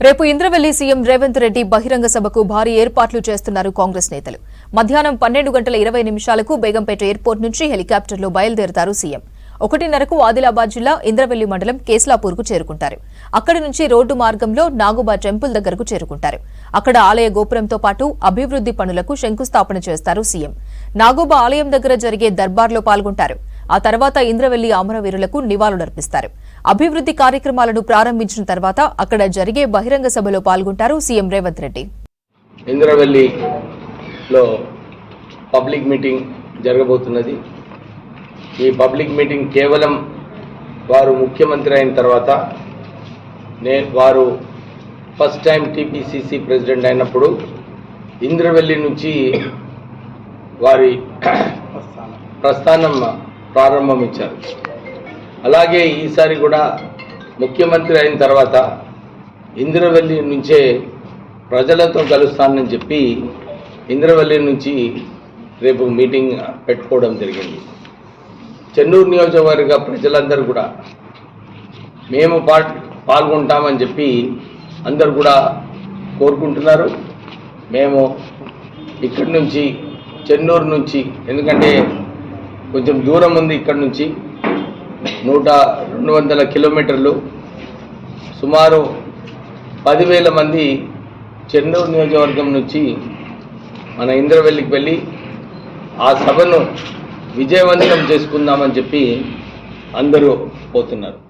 రేపు ఇంద్రవెల్లి సీఎం రేవంత్ రెడ్డి బహిరంగ సభకు భారీ ఏర్పాట్లు చేస్తున్నారు కాంగ్రెస్ నేతలు. మధ్యాహ్నం 12:20 బేగంపేట ఎయిర్పోర్ట్ నుంచి హెలికాప్టర్లో బయలుదేరతారు సీఎం. 1:30కు ఆదిలాబాద్ జిల్లా ఇంద్రవెల్లి మండలం కేస్లాపూర్కు చేరుకుంటారు. అక్కడి నుంచి రోడ్డు మార్గంలో నాగోబా టెంపుల్ దగ్గరకు చేరుకుంటారు. అక్కడ ఆలయ గోపురంతో పాటు అభివృద్ది పనులకు శంకుస్థాపన చేస్తారు సీఎం. నాగోబా ఆలయం దగ్గర జరిగే దర్బార్లో పాల్గొంటారు. ఆ తర్వాత ఇంద్రవెల్లి అమరవీరులకు నివాళులర్పిస్తారు. అభివృద్ది కార్యక్రమాలను ప్రారంభించిన తర్వాత అక్కడ జరిగే బహిరంగ సభలో పాల్గొంటారు సీఎం రేవంత్ రెడ్డి. ఇంద్రవెల్లిలో పబ్లిక్ మీటింగ్ జరగబోతున్నది. ఈ పబ్లిక్ మీటింగ్ కేవలం వారు ముఖ్యమంత్రి అయిన తర్వాత వారు ఫస్ట్ టైం టీపీసీసీ ప్రెసిడెంట్ అయినప్పుడు ఇంద్రవెల్లి నుంచి వారి ప్రస్థానం ప్రారంభించారు. అలాగే ఈసారి కూడా ముఖ్యమంత్రి అయిన తర్వాత ఇంద్రవెల్లి నుంచే ప్రజలతో కలుస్తానని చెప్పి ఇంద్రవెల్లి నుంచి రేపు మీటింగ్ పెట్టుకోవడం జరిగింది. చెన్నూరు నియోజకవర్గ ప్రజలందరూ కూడా మేము పాల్గొంటామని చెప్పి అందరు కూడా కోరుకుంటున్నారు. మేము ఇక్కడి నుంచి చెన్నూరు నుంచి, ఎందుకంటే కొంచెం దూరం ఉంది, ఇక్కడ నుంచి 200 కిలోమీటర్లు, సుమారు 10,000 మంది చెన్నూరు నియోజకవర్గం నుంచి మన ఇంద్రవెల్లికి వెళ్ళి ఆ సభను విజయవంతం చేసుకుందామని చెప్పి అందరూ పోతున్నారు.